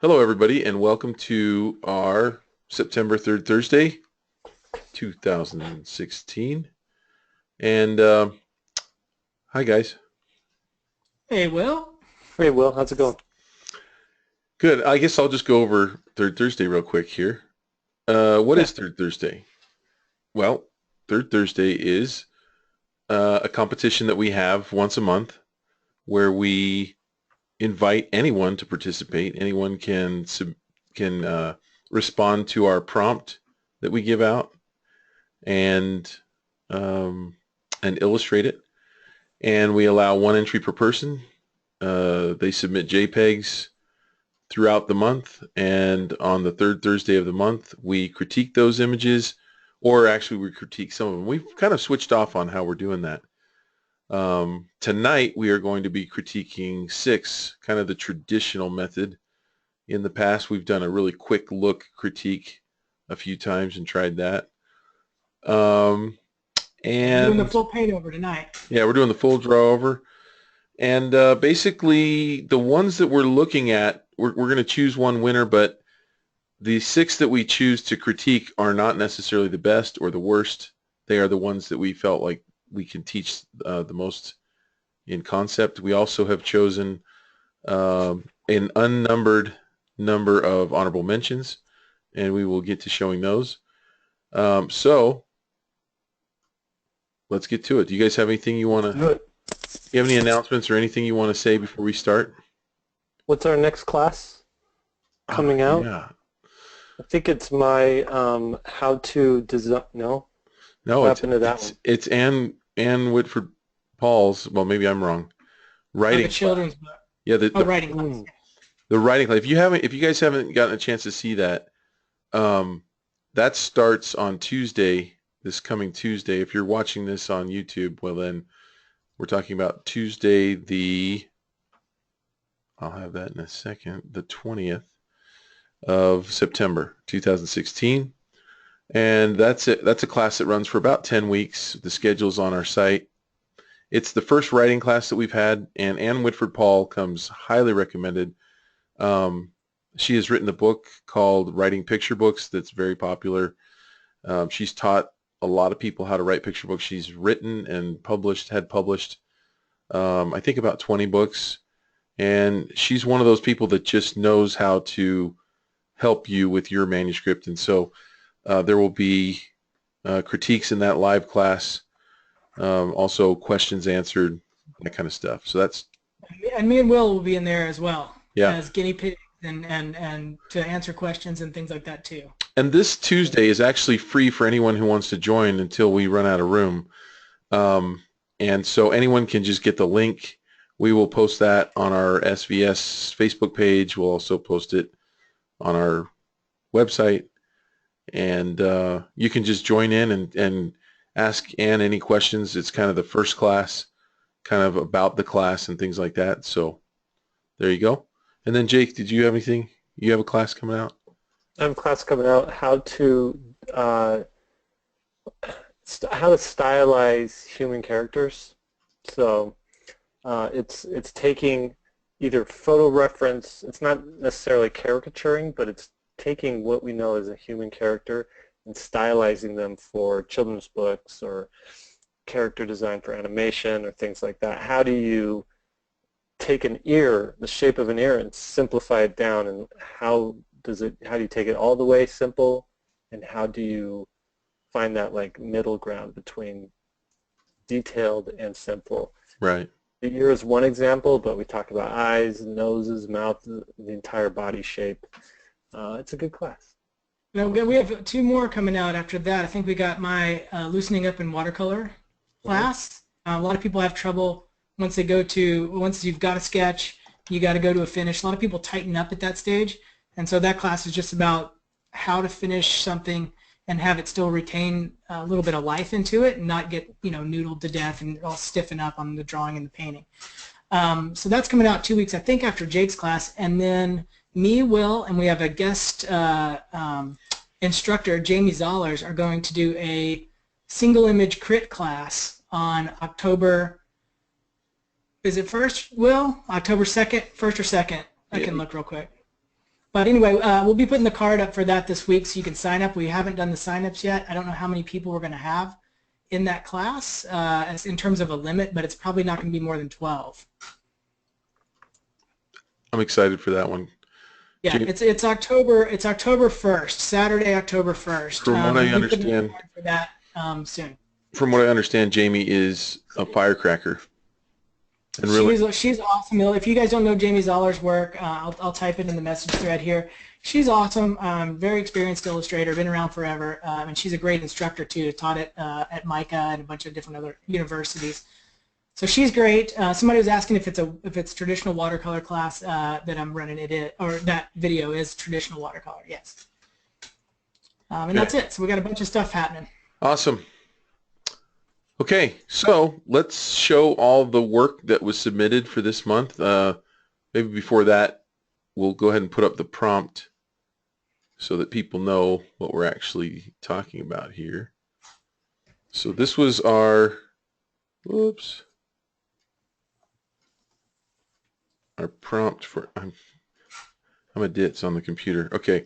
Hello, everybody, and welcome to our September 3rd, Thursday, 2016. And hi, guys. Hey, Will. Hey, Will, how's it going? Good. I guess I'll just go over Third Thursday real quick here. What Yeah. is Third Thursday? Well, Third Thursday is a competition that we have once a month where we invite anyone to participate. Anyone can respond to our prompt that we give out and um, and illustrate it. And we allow one entry per person. They submit JPEGs throughout the month, and on the third Thursday of the month, we critique those images, or actually we critique some of them. We've kind of switched off on how we're doing that. Tonight, we are going to be critiquing six, kind of the traditional method. In the past, we've done a really quick look critique a few times and tried that. Um, We're doing the and full paint over tonight. yeah, we're doing the full draw over. And basically, the ones that we're looking at, we're going to choose one winner, but the six that we choose to critique are not necessarily the best or the worst. They are the ones that we felt like we can teach the most in concept. We also have chosen an unnumbered number of honorable mentions, and we will get to showing those. So let's get to it. Do you guys have anything you want Let's to? do it. You have any announcements or anything you want to say before we start? What's our next class coming out? Yeah. I think it's my how to design. No, No, what it's happened to that it's one? it's Ann Whitford Paul's. Well, maybe I'm wrong. Oh, the Writing class. children's book. Yeah, Oh, writing class. Mm. the writing class. If you guys haven't gotten a chance to see that, um, that starts on Tuesday, this coming Tuesday. If you're watching this on YouTube, well then we're talking about Tuesday the. I'll have that in a second. The 20th of September, 2016. And that's it. That's a class that runs for about 10 weeks. The schedule's on our site. It's the first writing class that we've had, and Ann Whitford Paul comes highly recommended. Um, she has written a book called Writing Picture Books that's very popular. She's taught a lot of people how to write picture books. She's written and had published, I think about 20 books. And she's one of those people that just knows how to help you with your manuscript. And so there will be critiques in that live class, also questions answered, that kind of stuff. So that's, And me and Will be in there as well yeah. as guinea pigs and to answer questions and things like that too. And this Tuesday is actually free for anyone who wants to join until we run out of room. Um, and so anyone can just get the link. We will post that on our SVS Facebook page. We'll also post it on our website. And you can just join in and ask Ann any questions. It's kind of the first class, kind of about the class and things like that. So there you go. And then Jake, did you have anything? You have a class coming out? I have a class coming out how to stylize human characters. So it's taking either photo reference. It's not necessarily caricaturing, but it's taking what we know as a human character and stylizing them for children's books or character design for animation or things like that. How do you take an ear, the shape of an ear, and simplify it down, and how do you take it all the way simple, and how do you find that like middle ground between detailed and simple? Right. The ear is one example, but we talk about eyes, noses, mouth, the entire body shape. It's a good class. Now we have two more coming out after that. I think we got my loosening up in watercolor class. A lot of people have trouble once you've got a sketch, you got to go to a finish. A lot of people tighten up at that stage, and so that class is just about how to finish something and have it still retain a little bit of life into it and not get noodled to death and all stiffen up on the drawing and the painting. So that's coming out 2 weeks, I think, after Jake's class, and then me, Will, and we have a guest instructor, Jamie Zollers, are going to do a single image crit class on October. Is it first, Will? October 2nd, 1st or 2nd? I can look real quick. But anyway, we'll be putting the card up for that this week so you can sign up. We haven't done the sign-ups yet. I don't know how many people we're going to have in that class as in terms of a limit, but it's probably not going to be more than 12. I'm excited for that one. Yeah, it's October 1st, Saturday, October 1st. From what I We'll be putting understand, the card for that soon. from what I understand, Jamie is a firecracker. And really, She's awesome. If you guys don't know Jamie Zoller's work, I'll type it in the message thread here. She's awesome, very experienced illustrator, been around forever, and she's a great instructor too. Taught it at MICA and a bunch of different other universities. So she's great. Somebody was asking if it's traditional watercolor class that I'm running or that video is traditional watercolor. Yes. And that's it. So we got a bunch of stuff happening. awesome. Okay, so let's show all the work that was submitted for this month. Maybe before that, we'll go ahead and put up the prompt so that people know what we're actually talking about here. So this was our, whoops, our prompt for, I'm a ditz on the computer. Okay.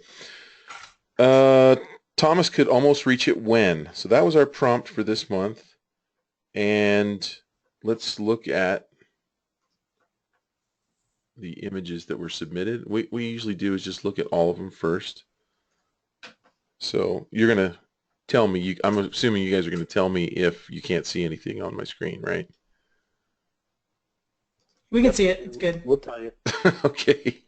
Thomas could almost reach it when. So that was our prompt for this month. And let's look at the images that were submitted. We usually do is just look at all of them first. So you're going to tell me, I'm assuming you guys are going to tell me if you can't see anything on my screen, right? We can see it. It's good. We'll tell you. Okay.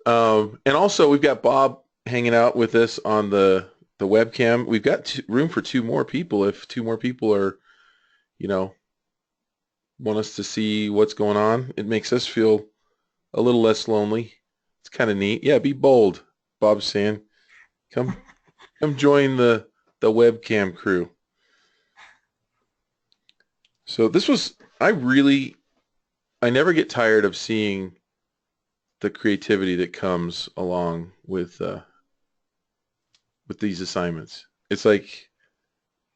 And also we've got Bob hanging out with us on the webcam. We've got room for 2 more people if 2 more people are, you know, want us to see what's going on. It makes us feel a little less lonely. It's kind of neat. Yeah, be bold, Bob's saying. Come join the webcam crew. So this was, I never get tired of seeing the creativity that comes along with these assignments. It's like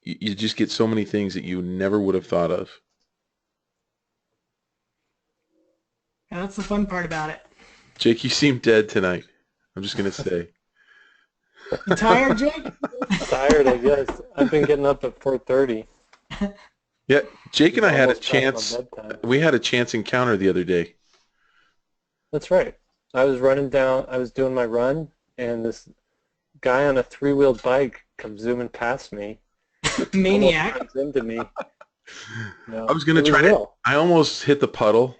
you just get so many things that you never would have thought of. Yeah, that's the fun part about it. Jake, you seem dead tonight. I'm just going to say. You tired, Jake? Tired, I guess. I've been getting up at 4:30. Yeah, Jake and I had a Almost past my chance. bedtime. We had a chance encounter the other day. That's right. I was doing my run, and this guy on a 3-wheeled bike comes zooming past me. Maniac. Almost runs into me. No, I was going to it was try to, real. I almost hit the puddle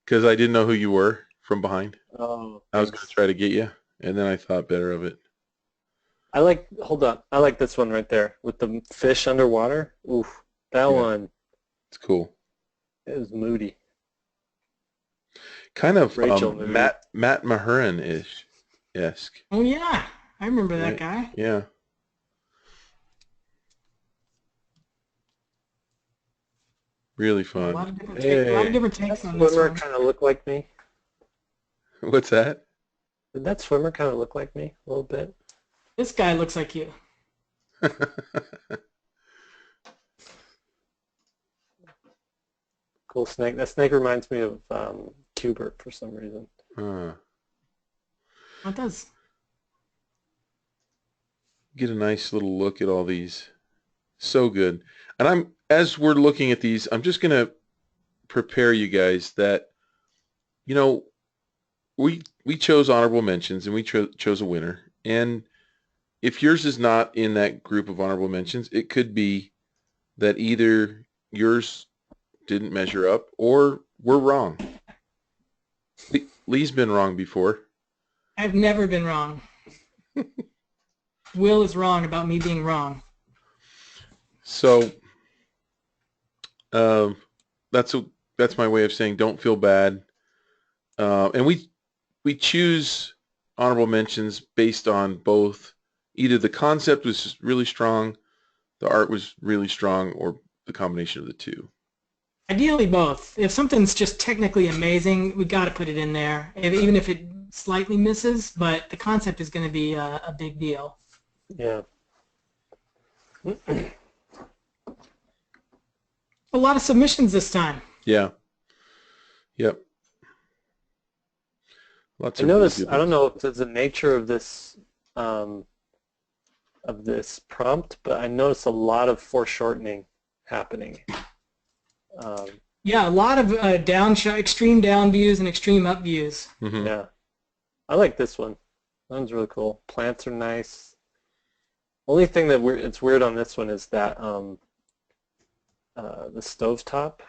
because I didn't know who you were from behind. Oh, I was going to try to get you, and then I thought better of it. hold on. I like this one right there with the fish underwater. Oof, that one It's cool. is moody. Kind of Rachel movie. Matt Mahurin-esque. Oh yeah, I remember that Right. guy. Yeah. Really A lot fun. of different, a lot of different takes That on this swimmer one. kind of looked like me. What's that? Did that swimmer kind of look like me a little bit? This guy looks like you. Cool snake. That snake reminds me of Cubert for some reason. It does. Get a nice little look at all these. So good. And as we're looking at these, I'm just going to prepare you guys that, you know, we chose honorable mentions and we chose a winner. And if yours is not in that group of honorable mentions, it could be that either yours didn't measure up or we're wrong. Lee's been wrong before. I've never been wrong. Will is wrong about me being wrong. So that's my way of saying don't feel bad. And we choose honorable mentions based on both either the concept was really strong, the art was really strong, or the combination of the two. Ideally both. If something's just technically amazing, we got to put it in there, even if it slightly misses, but the concept is going to be a big deal. Yeah. A lot of submissions this time. Yeah. Yep. Lots I of really noticed, good I don't ones. know if it's the nature of this prompt, but I noticed a lot of foreshortening happening. Um, Yeah, a lot of extreme down views and extreme up views. Hmm. yeah, I like this one. That one's really cool. Plants are nice. Only thing that it's weird on this one is that the stovetop.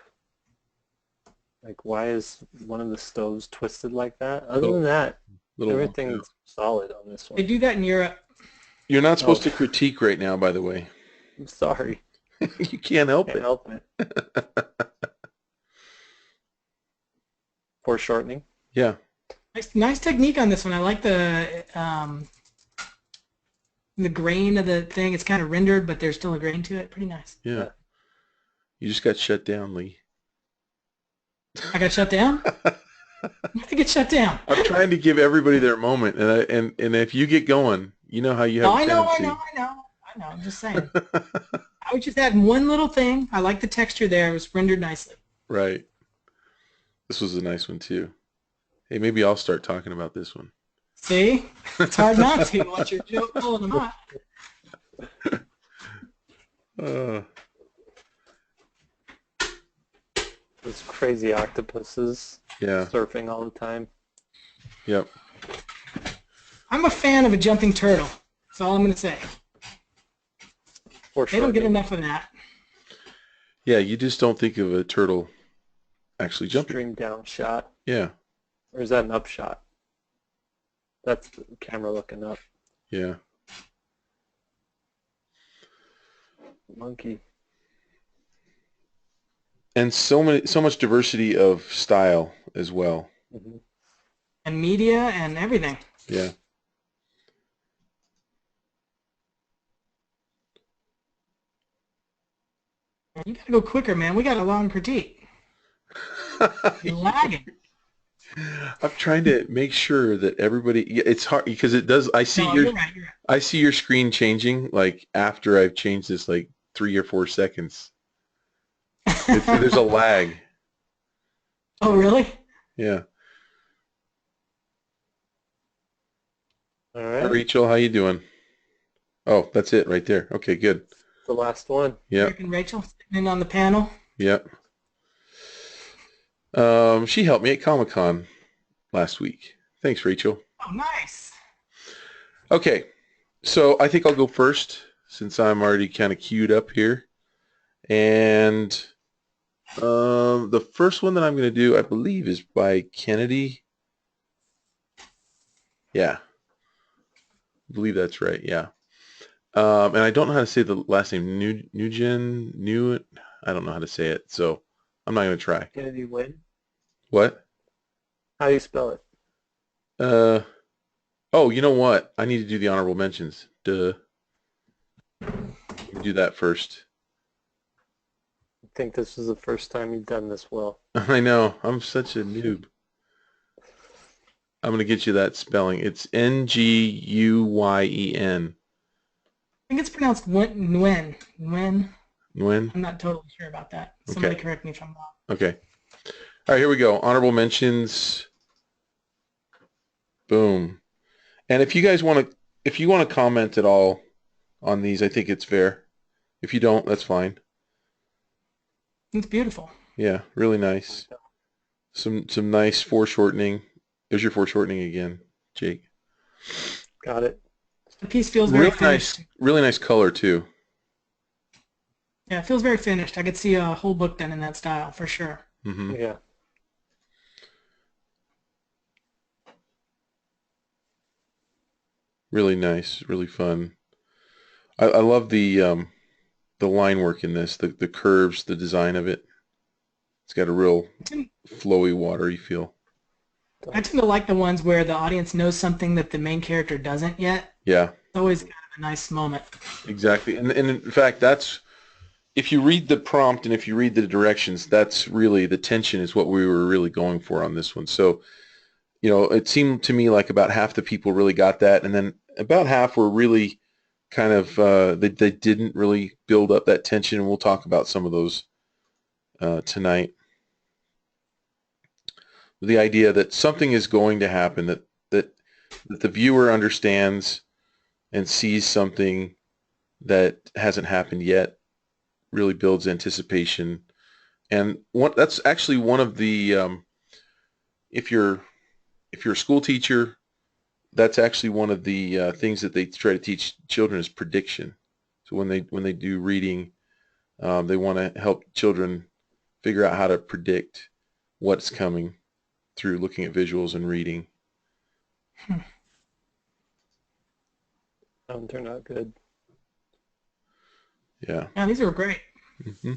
Like, why is one of the stoves twisted like that? Other Oh, than that, little long now. everything's solid on this They one. do that in Europe. You're not supposed Oh, to critique right now, by the way. I'm sorry. You can't help Can't it. help it. Foreshortening. Yeah, Nice technique on this one. I like the grain of the thing. It's kind of rendered, but there's still a grain to it. Pretty nice. yeah. Yeah. You just got shut down, Lee. I got shut down? Why did I get shut down? I'm trying to give everybody their moment, and if you get going, you know how you have No, a I know. tendency. I'm just saying. I was just adding one little thing. I like the texture there. It was rendered nicely. Right. This was a nice one too. Hey, maybe I'll start talking about this one. See? It's hard not to once you're pulling them up. Uh, Those crazy octopuses yeah. surfing all the time. Yep. I'm a fan of a jumping turtle. That's all I'm going to say. They don't get Foreshortening. enough of that. Yeah, you just don't think of a turtle actually jumping. Extreme down shot. Yeah. Or is that an up shot? That's the camera looking up. Yeah. Monkey. And so much diversity of style as well. Mm-hmm. And media and everything. Yeah. You got to go quicker, man. We got a long critique. You're lagging. I'm trying to make sure that everybody. Yeah, it's hard because it does. I see No, your you're right. You're right. I see your screen changing like after I've changed this like 3 or 4 seconds. There's a lag. Oh, really? Yeah. All Hi, right. Rachel, how you doing? Oh, that's it right there. Okay, good. The last one. Yep. Eric and Rachel sitting in on the panel. Yep. She helped me at Comic-Con last week. Thanks, Rachel. Oh, nice. Okay, so I think I'll go first since I'm already kind of queued up here. And the first one that I'm going to do, I believe, is by Kennedy. Yeah. I believe that's right, yeah. And I don't know how to say the last name. Nugent. I don't know how to say it, so I'm not going to try. Kennedy win. What? How do you spell it? Oh, you know what? I need to do the honorable mentions. Duh. Let me do that first. I think this is the first time you've done this well. I know. I'm such a noob. I'm going to get you that spelling. It's Nguyen. I think it's pronounced Nguyen. Nguyen. Nguyen? I'm not totally sure about that. Somebody Okay. correct me if I'm wrong. Okay. All right, here we go. Honorable mentions. Boom. And if you guys want to comment at all on these, I think it's fair. If you don't, that's fine. It's beautiful. Yeah, really nice. Some nice foreshortening. There's your foreshortening again, Jake. Got it. The piece feels very finished. Really nice color too. Yeah, it feels very finished. I could see a whole book done in that style for sure. Mm-hmm. Yeah. Really nice, really fun. I love the line work in this, the curves, the design of it. It's got a real flowy, watery feel. I tend to like the ones where the audience knows something that the main character doesn't yet. Yeah, It's always kind of a nice moment. exactly. And in fact, that's if you read the prompt and if you read the directions, that's really the tension is what we were really going for on this one. So, you know, it seemed to me like about half the people really got that, and then about half were really kind of they didn't really build up that tension, and we'll talk about some of those tonight. the idea that something is going to happen, that the viewer understands and sees something that hasn't happened yet, really builds anticipation. And that's actually one of the if you're a school teacher, that's actually one of the things that they try to teach children is prediction. So when they do reading, they want to help children figure out how to predict what's coming through looking at visuals and reading. Turned out good. Yeah. Yeah, these are great. Mm-hmm.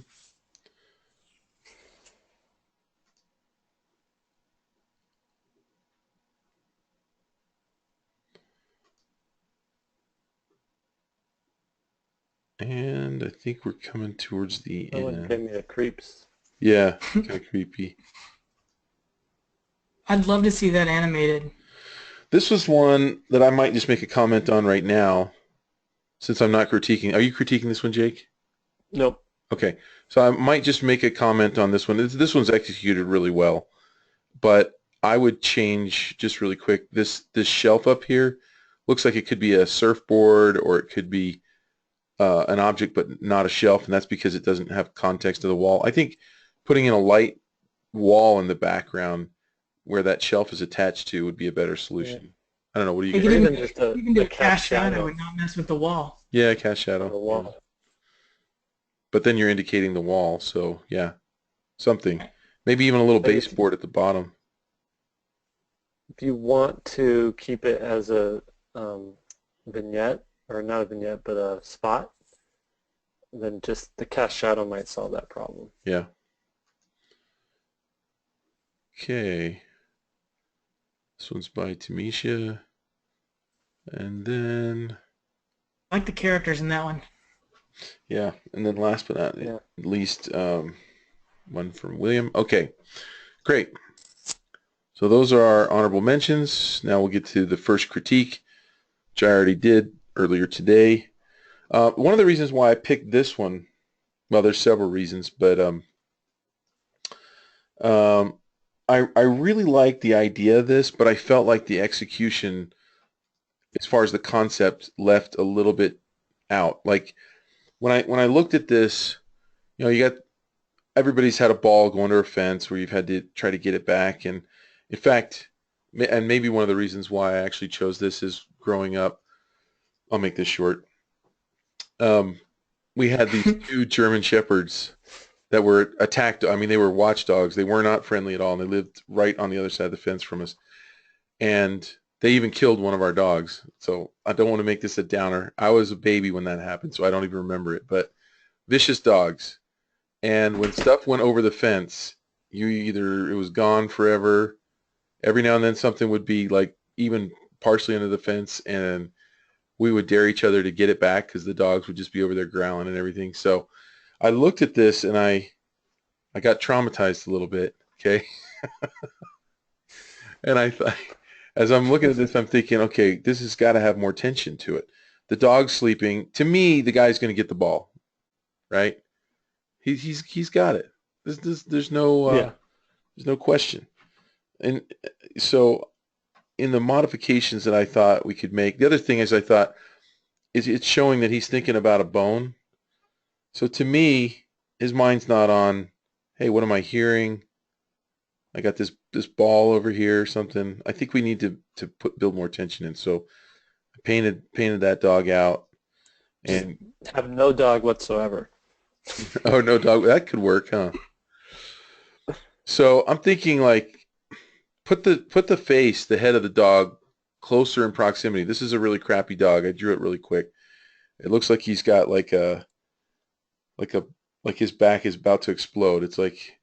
And I think we're coming towards the That one gave end. me the creeps. Yeah, kind of creepy. I'd love to see that animated. This was one that I might just make a comment on right now, since I'm not critiquing. Are you critiquing this one, Jake? Nope. Okay, so I might just make a comment on this one. This one's executed really well, but I would change just really quick. This shelf up here looks like it could be a surfboard or it could be an object, but not a shelf, and that's because it doesn't have context of the wall. I think putting in a light wall in the background where that shelf is attached to would be a better solution. I don't know. What do you You guys? can Or even, even just you can do a a cast shadow shadow and not mess with the wall. Yeah, cast on shadow. the wall. But then you're indicating the wall, so yeah, something. Maybe even a little Maybe it's- baseboard at the bottom. If you want to keep it as a vignette, or not a vignette, but a spot, then just the cast shadow might solve that problem. Yeah. Okay. This one's by Tamisha. And then, I like the characters in that one. yeah, and then last but not Yeah. least, one from William. Okay, great. So those are our honorable mentions. Now we'll get to the first critique, which I already did earlier today. One of the reasons why I picked this one, well, there's several reasons, but I really like the idea of this, but I felt like the execution, as far as the concept, left a little bit out. Like when I looked at this, you got everybody's had a ball going to a fence where you've had to try to get it back, and in fact, and maybe one of the reasons why I actually chose this is growing up. I'll make this short. We had these two German shepherds that were attacked. I mean, they were watchdogs. They were not friendly at all, and they lived right on the other side of the fence from us. And they even killed one of our dogs. So I don't want to make this a downer. I was a baby when that happened, so I don't even remember it. But vicious dogs. And when stuff went over the fence, it was gone forever. Every now and then something would be like even partially under the fence, and we would dare each other to get it back because the dogs would just be over there growling and everything. So I looked at this and I got traumatized a little bit. Okay. And I thought, as I'm looking at this, I'm thinking, okay, this has got to have more tension to it. The dog's sleeping. To me, the guy's going to get the ball, right? He's got it. There's Yeah. no question. And so in the modifications that I thought we could make, the other thing is I thought is it's showing that he's thinking about a bone. So to me, his mind's not on, hey, what am I hearing? I got this ball over here or something. I think we need to build more tension in. So I painted that dog out, and Have no dog whatsoever. oh no, dog, that could work, huh? So I'm thinking like put the face, the head of the dog closer in proximity. This is a really crappy dog. I drew it really quick. It looks like he's got like a like his back is about to explode. It's like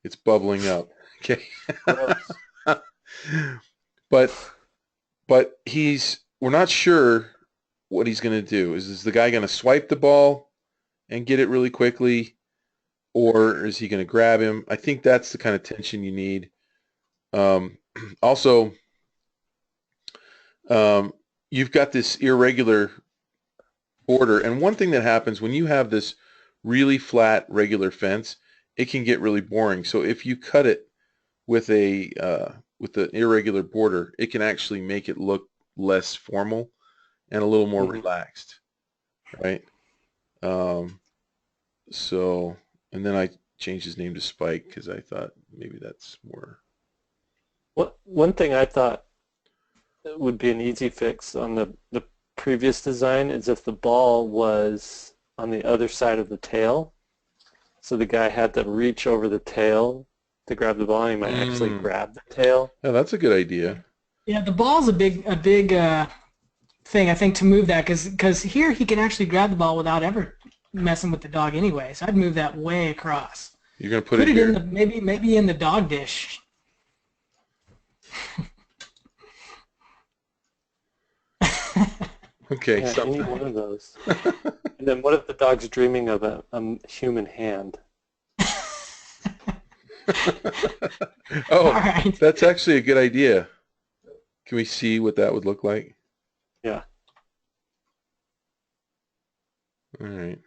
it's bubbling up. Okay. Gross. but we're not sure what he's going to do. Is the guy going to swipe the ball and get it really quickly, or is he going to grab him? I think that's the kind of tension you need. Also, you've got this irregular border, and one thing that happens when you have this really flat regular fence, it can get really boring. So if you cut it with with the irregular border, it can actually make it look less formal and a little more Mhm. relaxed, right? Um, so, and then I changed his name to Spike because I thought maybe that's more. One thing I thought would be an easy fix on the previous design is if the ball was on the other side of the tail. So the guy had to reach over the tail to grab the ball, and he might actually Mm, grab the tail. yeah, that's a good idea. Yeah, the ball's a big thing I think to move that because here he can actually grab the ball without ever messing with the dog anyway. So I'd move that way across. You're gonna put Put it it in here. the maybe in the dog dish. Okay, Yeah, any something. one of those. And then what if the dog's dreaming of a human hand? All Oh, right. that's actually a good idea. Can we see what that would look like? Yeah. All right.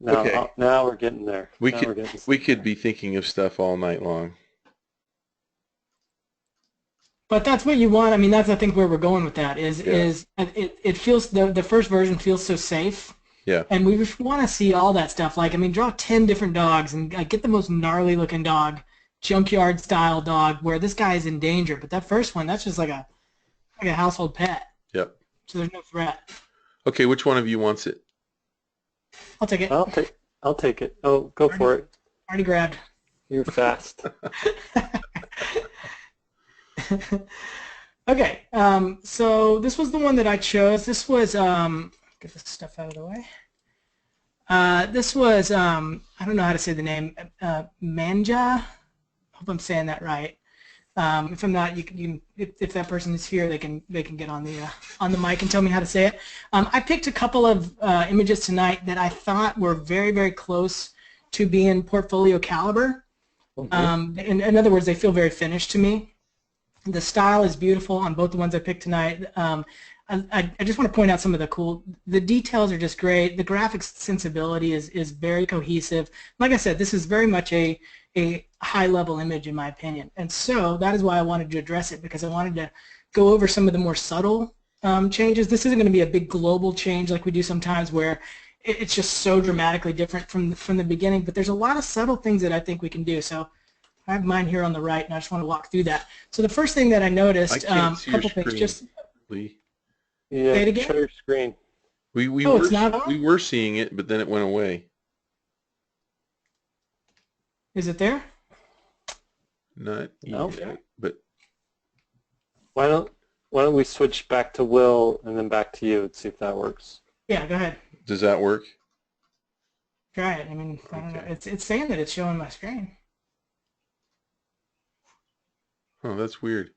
Okay. Now we're getting there. We Now could we're getting we somewhere. could be thinking of stuff all night long. But that's what you want. I mean, that's I think where we're going with that Yeah. is it feels the first version feels so safe, Yeah. and we just want to see all that stuff. Like I mean, draw 10 different dogs and get the most gnarly looking dog, junkyard style dog, where this guy is in danger. But that first one, that's just like a household pet, Yep. so there's no threat. Okay, which one of you wants it? I'll take it. I'll take it. Oh, go Already, for it. already grabbed. You're fast. Okay, so this was the one that I chose. This was get this stuff out of the way. This was I don't know how to say the name. Manja. Hope I'm saying that right. If I'm not, if that person is here, they can get on the mic and tell me how to say it. I picked a couple of images tonight that I thought were very very close to being portfolio caliber. Mhm. In other words, they feel very finished to me. The style is beautiful on both the ones I picked tonight. I just want to point out some of the details are just great. The graphics sensibility is very cohesive. Like I said, this is very much a high level image in my opinion. And so that is why I wanted to address it, because I wanted to go over some of the more subtle changes. This isn't going to be a big global change like we do sometimes where it's just so dramatically different from the beginning, but there's a lot of subtle things that I think we can do. So I have mine here on the right, and I just want to walk through that. So the first thing that I I noticed, can't a see your couple things, screen, just Lee. Yeah, say it show again. your screen. Oh, it's not We on? were seeing it, but then it went away. Is it there? Not No. yet, but Why don't why don't we switch back to Will and then back to you and see if that works? Yeah, go ahead. does that work? Try it. I mean, I don't know. Okay. It's saying that it's showing my screen. Oh, that's weird.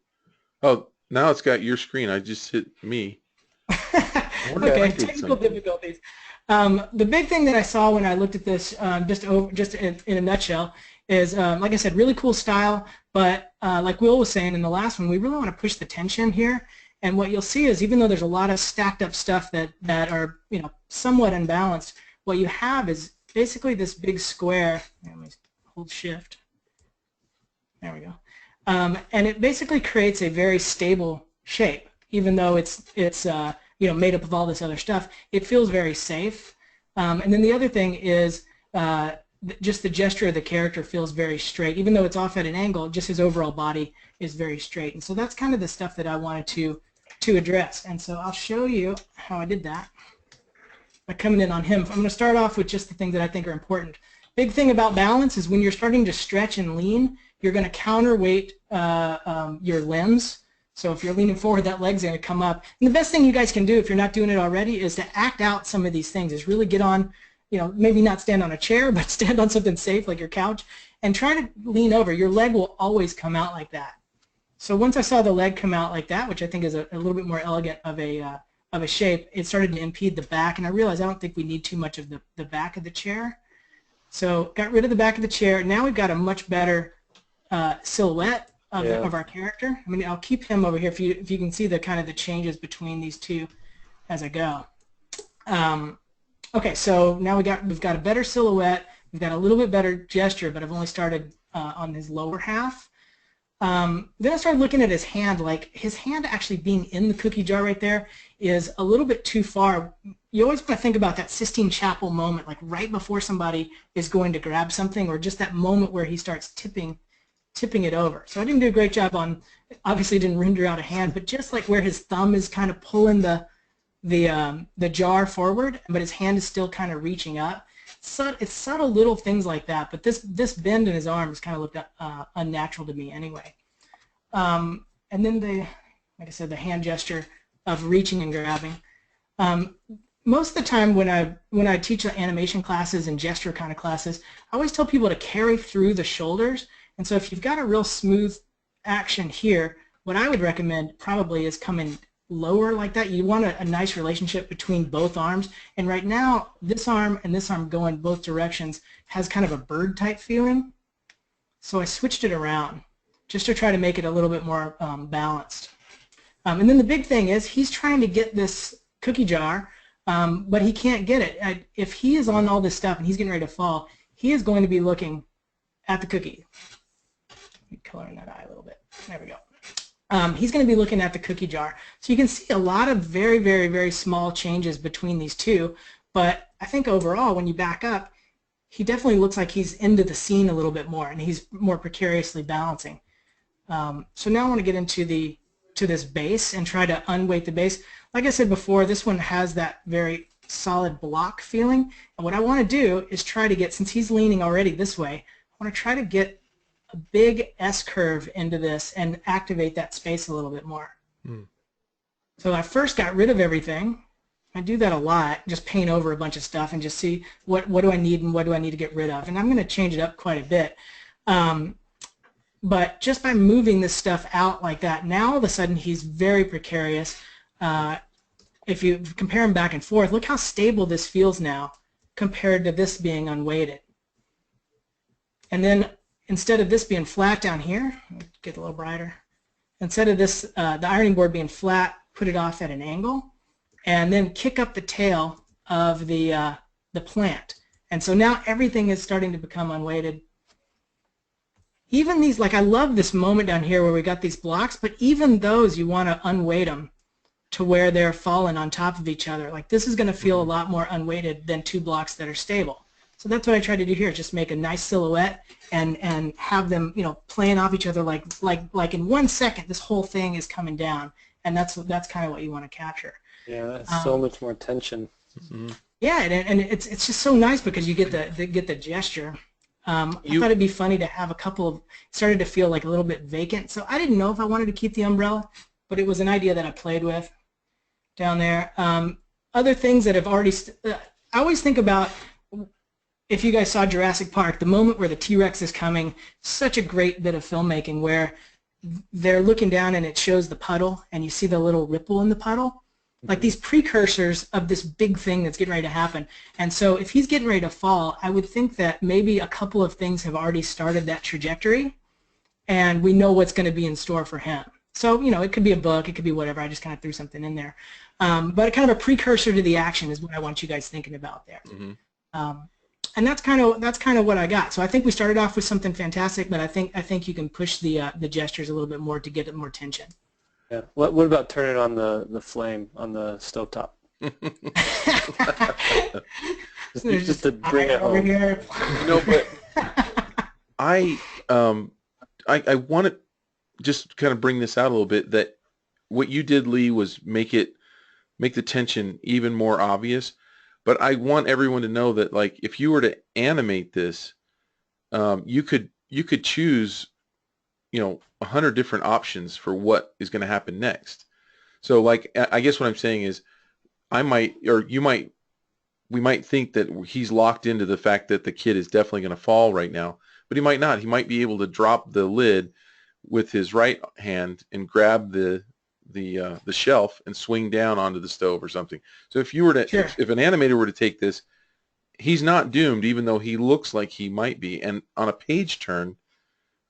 Oh, now it's got your screen. I just hit me. I wonder if I Okay, did technical something. difficulties. The big thing that I saw when I looked at this, just in a nutshell, is like I said, really cool style. But like Will was saying in the last one, we really want to push the tension here. And what you'll see is, even though there's a lot of stacked up stuff that are somewhat unbalanced, what you have is basically this big square. Let me hold shift. There we go. And it basically creates a very stable shape, even though it's made up of all this other stuff. It feels very safe. And then the other thing is just the gesture of the character feels very straight, even though it's off at an angle. Just his overall body is very straight, and so that's kind of the stuff that I wanted to address. And so I'll show you how I did that by coming in on him. I'm going to start off with just the things that I think are important. Big thing about balance is when you're starting to stretch and lean, you're going to counterweight your limbs. So if you're leaning forward, that leg's going to come up. And the best thing you guys can do if you're not doing it already is to act out some of these things, is really get on, maybe not stand on a chair, but stand on something safe like your couch and try to lean over. Your leg will always come out like that. So once I saw the leg come out like that, which I think is a little bit more elegant of a shape, it started to impede the back, and I realized I don't think we need too much of the back of the chair. So got rid of the back of the chair. Now we've got a much better silhouette. of our character. I mean, I'll keep him over here if you can see the kind of the changes between these two as I go. Okay, so now we've got a better silhouette. We've got a little bit better gesture, but I've only started on his lower half. Then I started looking at his hand. Like his hand actually being in the cookie jar right there is a little bit too far. You always want to think about that Sistine Chapel moment, like right before somebody is going to grab something, or just that moment where he starts tipping it over. So I didn't do a great job on, obviously didn't render out a hand, but just like where his thumb is kind of pulling the jar forward, but his hand is still kind of reaching up. So it's subtle little things like that, but this bend in his arms kind of looked unnatural to me anyway. And then like I said, the hand gesture of reaching and grabbing. Most of the time when I teach animation classes and gesture kind of classes, I always tell people to carry through the shoulders. And so if you've got a real smooth action here, what I would recommend probably is coming lower like that. You want a nice relationship between both arms. And right now, this arm and this arm going both directions has kind of a bird type feeling. So I switched it around just to try to make it a little bit more balanced. And then the big thing is he's trying to get this cookie jar, but he can't get it. If he is on all this stuff and he's getting ready to fall, he is going to be looking at the cookie. Let me color in that eye a little bit. There we go. He's going to be looking at the cookie jar. So you can see a lot of very, very, very small changes between these two. But I think overall, when you back up, he definitely looks like he's into the scene a little bit more, and he's more precariously balancing. So now I want to get into this base and try to unweight the base. Like I said before, this one has that very solid block feeling. And what I want to do is try to get, since he's leaning already this way, I want to try to get a big S-curve into this and activate that space a little bit more. So I first got rid of everything. I do that a lot, just paint over a bunch of stuff and just see what do I need and what do I need to get rid of. And I'm going to change it up quite a bit. But just by moving this stuff out like that, now all of a sudden he's very precarious. If you compare him back and forth, look how stable this feels now compared to this being unweighted. And then instead of this being flat down here, get a little brighter, instead of this, the ironing board being flat, put it off at an angle, and then kick up the tail of the plant. And so now everything is starting to become unweighted. Even these, like I love this moment down here where we got these blocks, but even those you want to unweight them to where they're falling on top of each other. Like this is going to feel a lot more unweighted than two blocks that are stable. So that's what I tried to do here, just make a nice silhouette and have them, you know, playing off each other like in 1 second this whole thing is coming down, and that's kind of what you want to capture. Yeah, that's so much more tension. Yeah, and it's just so nice because you get the gesture. I thought it'd be funny to have a couple of, started to feel like a little bit vacant, so I didn't know if I wanted to keep the umbrella, but it was an idea that I played with down there. Other things that have already, I always think about, if you guys saw Jurassic Park, the moment where the T-Rex is coming, such a great bit of filmmaking where they're looking down and it shows the puddle and you see the little ripple in the puddle. Like these precursors of this big thing that's getting ready to happen. And so if he's getting ready to fall, I would think that maybe a couple of things have already started that trajectory and we know what's going to be in store for him. So, you know, it could be a book, it could be whatever, I just kind of threw something in there. But kind of a precursor to the action is what I want you guys thinking about there. And that's kind of what I got. So I think we started off with something fantastic, but I think you can push the gestures a little bit more to get more tension. Yeah. What about turning on the flame on the stovetop? just to bring it home. Here. No, but I want to just kind of bring this out a little bit, that what you did, Lee, was make the tension even more obvious. But I want everyone to know that, like, if you were to animate this, you could choose, you know, 100 different options for what is going to happen next. So, like, I guess what I'm saying is, we might think that he's locked into the fact that the kid is definitely going to fall right now, but he might not. He might be able to drop the lid with his right hand and grab the shelf and swing down onto the stove or something. So if you were to, if an animator were to take this, he's not doomed, even though he looks like he might be. And on a page turn,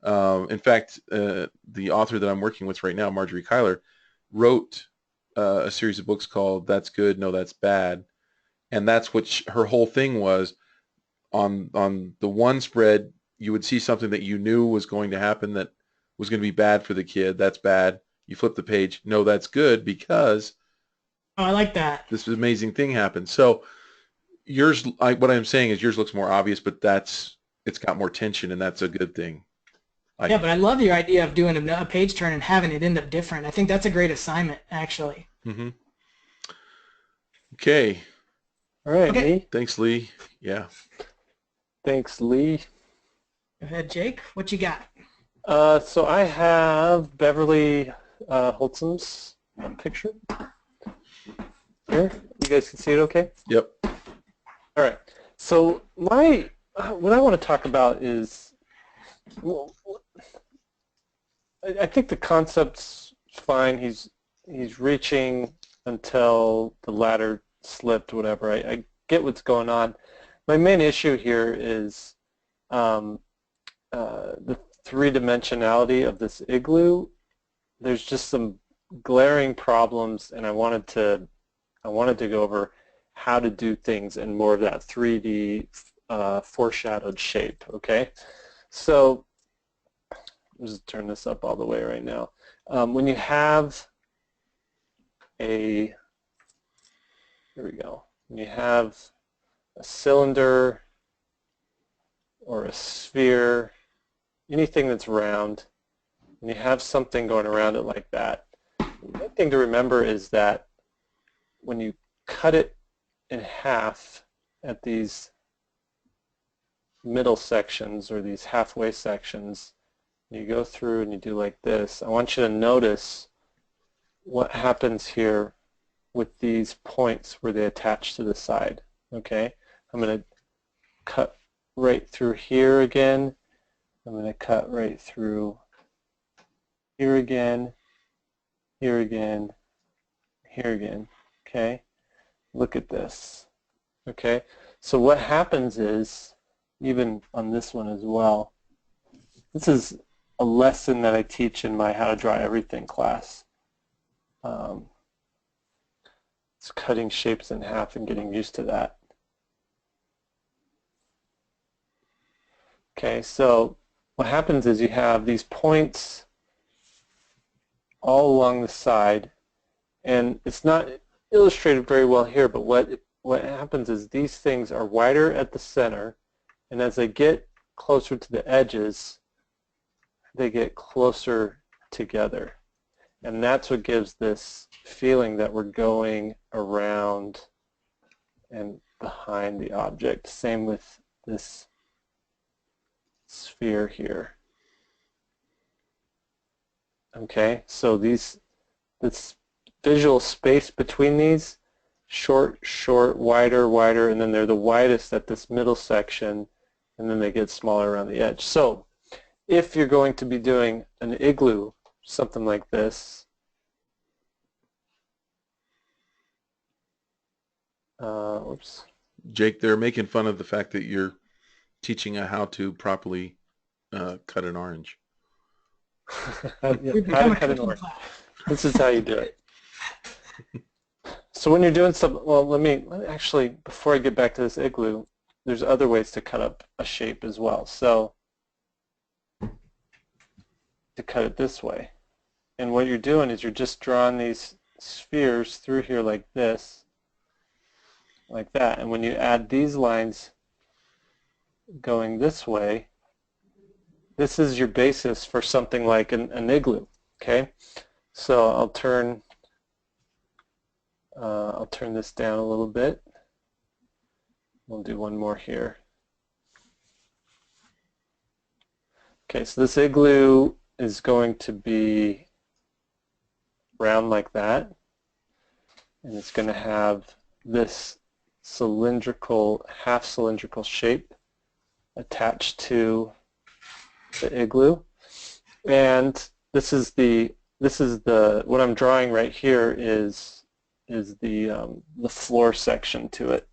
In fact, the author that I'm working with right now, Marjorie Kyler, wrote a series of books called "That's Good, No, That's Bad," and that's what her whole thing was. On the one spread, you would see something that you knew was going to happen that was going to be bad for the kid. That's bad. You flip the page. No, that's good because Oh, I like that. this amazing thing happened. So yours, what I'm saying is yours looks more obvious, but it's got more tension, and that's a good thing. Yeah, but I love your idea of doing a page turn and having it end up different. I think that's a great assignment, actually. Mm-hmm. Okay. All right, Okay. Lee. Thanks, Lee. Yeah. Thanks, Lee. Go ahead, Jake. What you got? So I have Beverly Holtzum's picture here. You guys can see it okay? Yep. All right. So what I want to talk about is, well, I think the concept's fine. He's reaching until the ladder slipped, whatever. I get what's going on. My main issue here is the three-dimensionality of this igloo. There's just some glaring problems, and I wanted to go over how to do things in more of that 3D foreshadowed shape. Okay, so I'll just turn this up all the way right now. When you have here we go. When you have a cylinder or a sphere, anything that's round, and you have something going around it like that, the main thing to remember is that when you cut it in half at these middle sections or these halfway sections, you go through and you do like this, I want you to notice what happens here with these points where they attach to the side. Okay, I'm going to cut right through here again. I'm going to cut right through here again, here again, here again. Okay, look at this. Okay, so what happens is, even on this one as well, this is a lesson that I teach in my How to Draw Everything class. It's cutting shapes in half and getting used to that. Okay, so what happens is you have these points all along the side, and it's not illustrated very well here, but what happens is these things are wider at the center, and as they get closer to the edges, they get closer together. And that's what gives this feeling that we're going around and behind the object. Same with this sphere here. Okay, so this visual space between these, short, short, wider, wider, and then they're the widest at this middle section, and then they get smaller around the edge. So if you're going to be doing an igloo, something like this, oops. Jake, they're making fun of the fact that you're teaching how to properly cut an orange. How to cut an orange. This is how you do it. So when you're doing something, well, let me actually, before I get back to this igloo, there's other ways to cut up a shape as well. So to cut it this way. And what you're doing is you're just drawing these spheres through here like this, like that. And when you add these lines going this way, this is your basis for something like an igloo. Okay, so I'll turn this down a little bit. We'll do one more here. Okay, so this igloo is going to be round like that, and it's going to have this cylindrical, half cylindrical shape attached to the igloo. And this is the what I'm drawing right here is the floor section to it.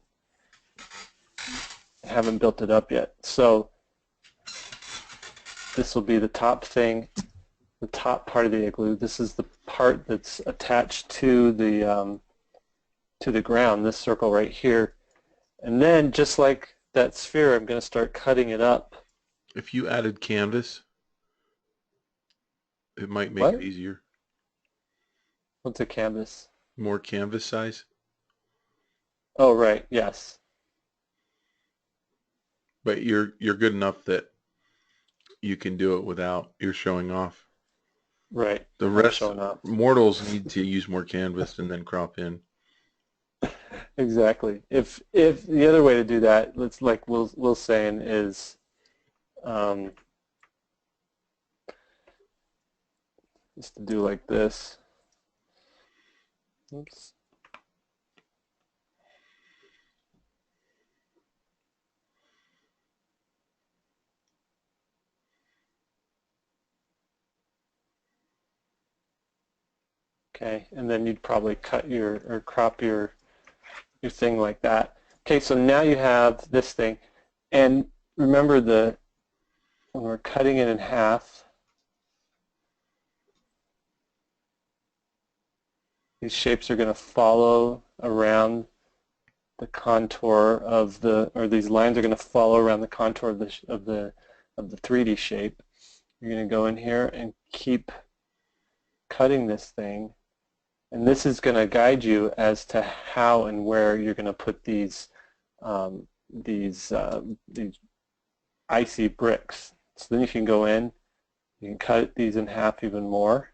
I haven't built it up yet. So this will be the top thing, the top part of the igloo. This is the part that's attached to the ground, this circle right here. And then, just like that sphere, I'm going to start cutting it up. If you added canvas, it might make What? it easier. What's a canvas? More canvas size. Oh, right, yes. But you're good enough that you can do it without you're showing off. Right. The I'm rest showing up. mortals need to use more canvas and then crop in. Exactly. If the other way to do that, let's like Will's saying is just to do like this. Oops. Okay, and then you'd probably cut your or crop your thing like that. Okay, so now you have this thing, and remember when we're cutting it in half, these shapes are going to follow around the contour of or these lines are going to follow around the contour of the 3D shape. You're going to go in here and keep cutting this thing, and this is going to guide you as to how and where you're going to put these icy bricks. So then you can go in, you can cut these in half even more.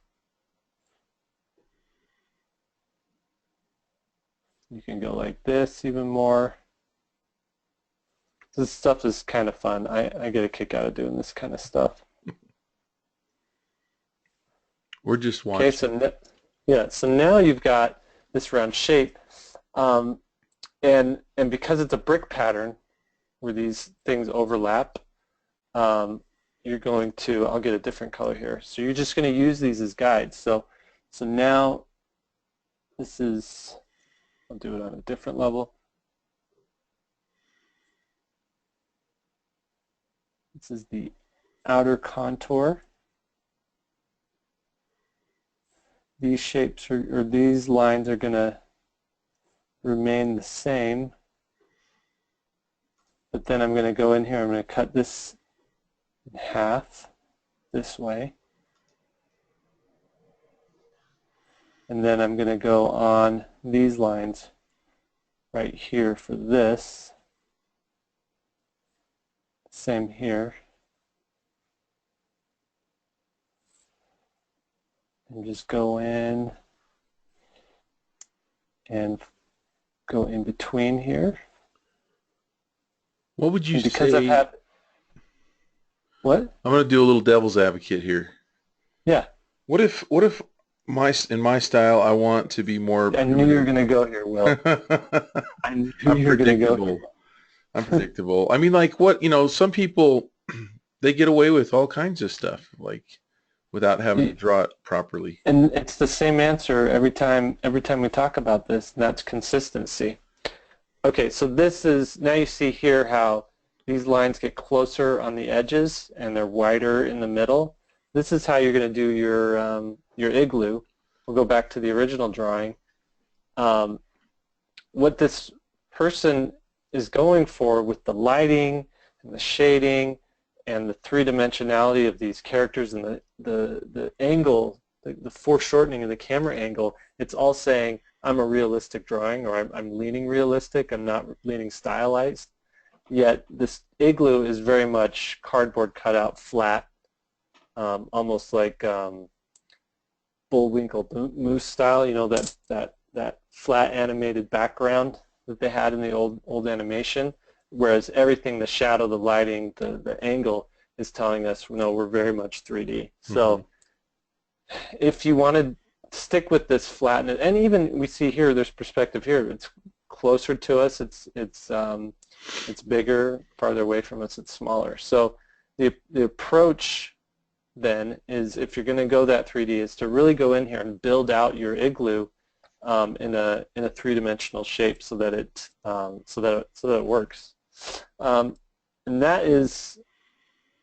You can go like this even more. This stuff is kind of fun. I get a kick out of doing this kind of stuff. We're just watching. Okay, so now you've got this round shape, and because it's a brick pattern where these things overlap, you're going to, I'll get a different color here. So you're just going to use these as guides. So now this is, I'll do it on a different level. This is the outer contour. These shapes or these lines are going to remain the same, but then I'm going to go in here, I'm going to cut this in half this way, and then I'm going to go on these lines right here for this, same here, and just go in and go in between here. What would you and because say? I've had what? I'm going to do a little devil's advocate here. Yeah. What if in my style I want to be more. I knew you were going to go here, Will. I knew you were going to go here. I'm predictable. I mean, like what, some people, they get away with all kinds of stuff, like without having to draw it properly. And it's the same answer every time we talk about this, and that's consistency. Okay, so this is, now you see here how these lines get closer on the edges and they're wider in the middle. This is how you're going to do your igloo. We'll go back to the original drawing. What this person is going for with the lighting and the shading and the three-dimensionality of these characters and the angle, the foreshortening of the camera angle, it's all saying, I'm a realistic drawing, or I'm leaning realistic, I'm not leaning stylized. Yet this igloo is very much cardboard cutout, flat, almost like Bullwinkle Moose style, that flat animated background that they had in the old animation, whereas everything, the shadow, the lighting, the angle is telling us, no, we're very much 3D. So if you want to stick with this flatness, and even we see here, there's perspective here, it's closer to us, it's bigger, farther away from us, it's smaller. So the approach then is, if you're going to go that 3D, is to really go in here and build out your igloo in a three-dimensional shape so that it works. And that's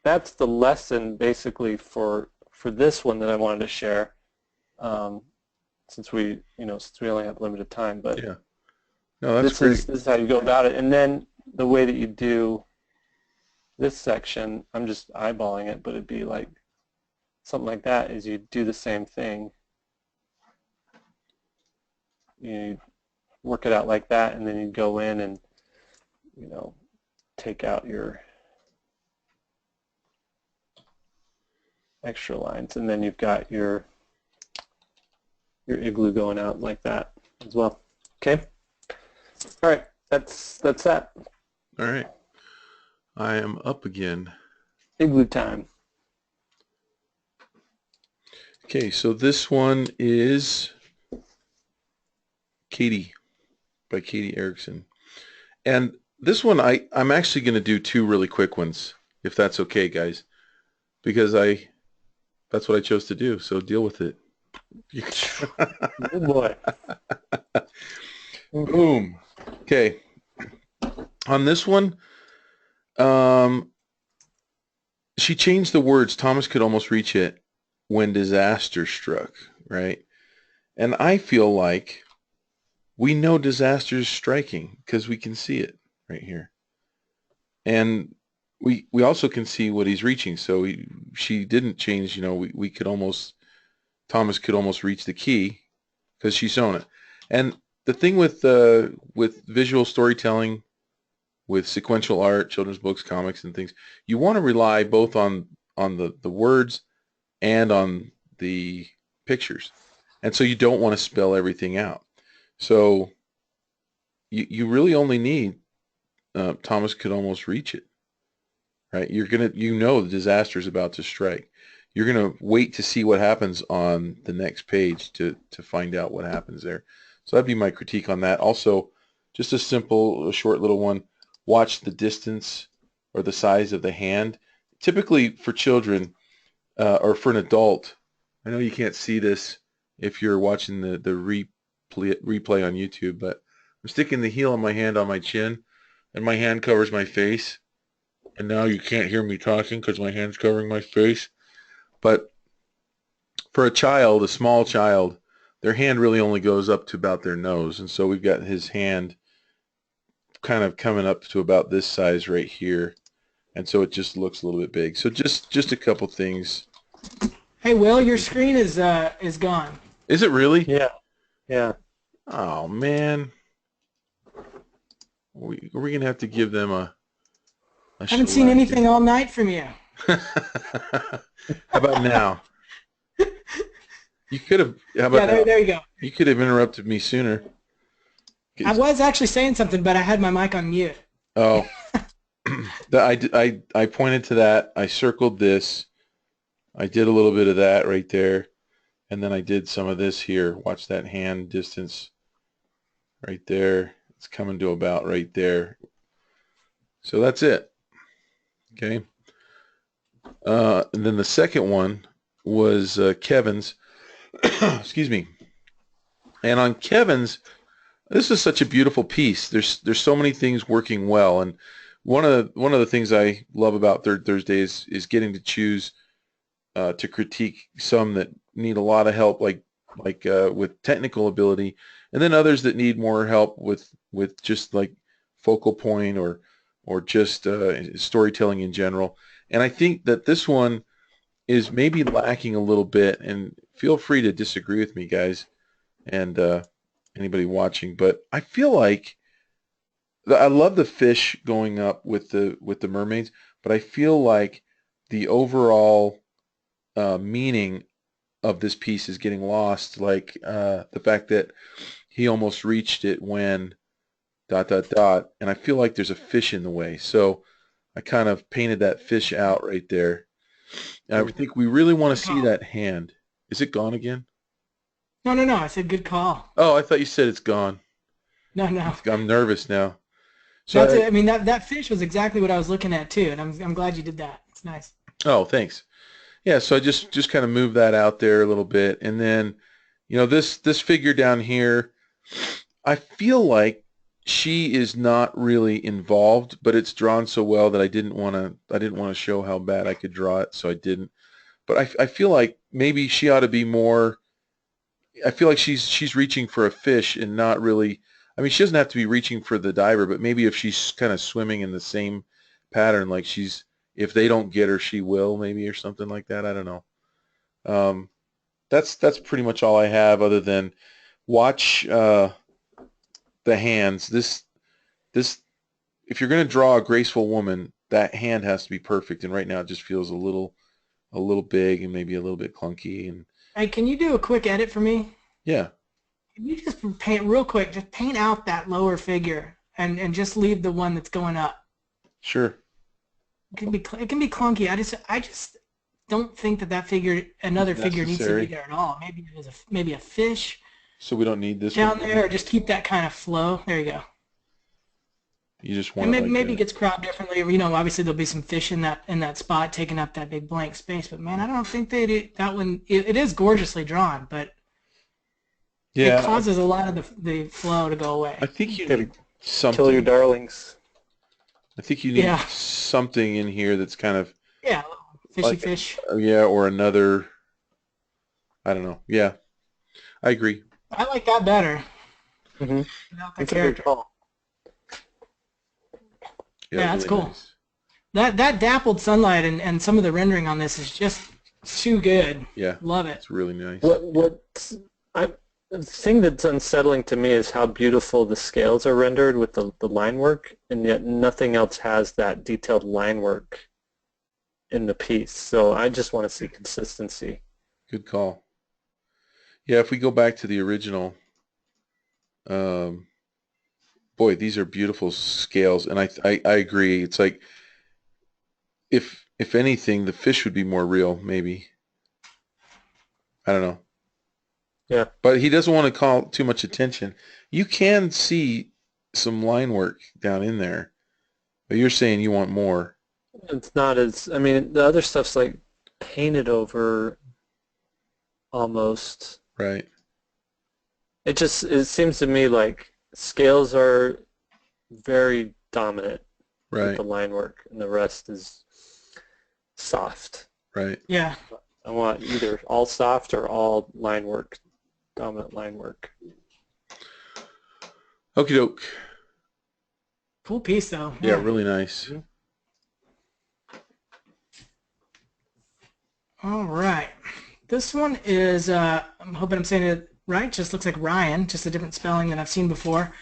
that's the lesson basically for this one that I wanted to share, since we only have limited time. But Yeah. No, that's great. this is how you go about it. And then the way that you do this section, I'm just eyeballing it, but it'd be like something like that. Is you do the same thing. You work it out like that, and then you go in and take out your extra lines, and then you've got your igloo going out like that as well. Okay. All right. That's that. All right. I am up again. Igloo time. Okay, so this one is Katie by Katie Erickson. And this one I'm actually going to do two really quick ones, if that's okay, guys, because that's what I chose to do, so deal with it. Good boy. Boom. Okay. On this one, she changed the words. Thomas could almost reach it when disaster struck, right? And I feel like we know disaster is striking because we can see it right here. And we also can see what he's reaching. So she didn't change, we could almost, Thomas could almost reach the key because she's shown it. And the thing with visual storytelling, with sequential art, children's books, comics, and things, you want to rely both on the words and on the pictures. And so you don't want to spell everything out. So you really only need Thomas could almost reach it, right? The disaster is about to strike. You're going to wait to see what happens on the next page to find out what happens there. So that'd be my critique on that. Also, just a short little one. Watch the distance or the size of the hand. Typically for children or for an adult, I know you can't see this if you're watching the replay on YouTube, but I'm sticking the heel of my hand on my chin, and my hand covers my face. And now you can't hear me talking because my hand's covering my face. But for a small child, their hand really only goes up to about their nose. And so we've got his hand kind of coming up to about this size right here. And so it just looks a little bit big. So just a couple things. Hey, Will, your screen is gone. Is it really? Yeah. Yeah. Oh, man. We're going to have to give them a I haven't seen anything all night from you. How about now? You could have. How about there you go. You could have interrupted me sooner. I was actually saying something, but I had my mic on mute. Oh, I pointed to that. I circled this. I did a little bit of that right there, and then I did some of this here. Watch that hand distance right there. It's coming to about right there. So that's it. Okay. And then the second one was Kevin's. Excuse me. And on Kevin's, this is such a beautiful piece. There's so many things working well, and one of the things I love about Third Thursday is getting to choose to critique some that need a lot of help, like with technical ability, and then others that need more help with just like focal point or just storytelling in general. And I think that this one is maybe lacking a little bit, and feel free to disagree with me, guys, and anybody watching, but I feel like I love the fish going up with the mermaids, but I feel like the overall meaning of this piece is getting lost, like the fact that he almost reached it when ... and I feel like there's a fish in the way. So I kind of painted that fish out right there. And I think we really want to see that hand. Is it gone again? No. I said good call. Oh, I thought you said it's gone. No. I'm nervous now. So That's it. I mean, that fish was exactly what I was looking at too, and I'm glad you did that. It's nice. Oh, thanks. Yeah, so I just kind of moved that out there a little bit, and then, this figure down here, I feel like she is not really involved, but it's drawn so well that I didn't want to show how bad I could draw it, so I didn't. But I feel like maybe she ought to be more. I feel like she's reaching for a fish and not really. I mean, she doesn't have to be reaching for the diver, but maybe if she's kind of swimming in the same pattern, like if they don't get her, she will, maybe, or something like that. I don't know. Um, that's pretty much all I have, other than watch the hands. This if you're going to draw a graceful woman, that hand has to be perfect. And right now, it just feels a little big and maybe a little bit clunky. And Hey, can you do a quick edit for me? yeah, Can you just paint real quick? Just paint out that lower figure and just leave the one that's going up. sure. It can be clunky. I just don't think that another figure needs to Necessary. be there at all. Maybe there's maybe a fish So we don't need this down one. there, or just keep that kind of flow. There you go. You just And want it maybe it like gets cropped differently. You know, obviously there'll be some fish in that spot taking up that big blank space. But man, I don't think that one. It is gorgeously drawn, but it yeah. causes a lot of the flow to go away. I think you Gotta need kill your something. darlings. I think you need Yeah. something in here that's kind of Yeah, fishy like fish. yeah, or another. I don't know. Yeah, I agree. I like that better Mm-hmm. without the That's a good character. call. Yeah, that's really cool. nice. That dappled sunlight and some of the rendering on this is just too good. Yeah, Love it. it's really nice. The thing that's unsettling to me is how beautiful the scales are rendered with the line work, and yet nothing else has that detailed line work in the piece. So I just want to see consistency. Good call. Yeah, if we go back to the original, um, boy, these are beautiful scales, and I agree. It's like if anything, the fish would be more real, maybe. I don't know. Yeah. But he doesn't want to call too much attention. You can see some line work down in there, but you're saying you want more. It's not as, I mean, the other stuff's like painted over almost. Right, It seems to me like scales are very dominant with right, the line work, and the rest is soft. right. Yeah. I want either all soft or all line work, dominant line work. Okie doke. Cool piece though. Yeah, really nice. All right. This one is, I'm hoping I'm saying it right, just looks like Ryan, just a different spelling than I've seen before.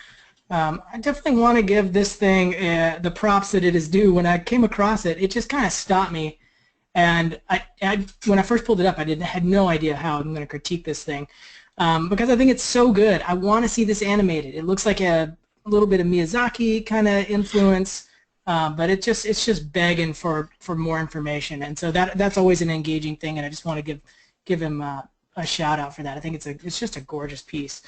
I definitely want to give this thing the props that it is due. When I came across it, it just kind of stopped me. And when I first pulled it up, had no idea how I'm going to critique this thing. Because I think it's so good. I want to see this animated. It looks like a little bit of Miyazaki kind of influence. But it's just begging for more information, and so that's always an engaging thing, and I just want to give him a shout out for that. I think it's just a gorgeous piece.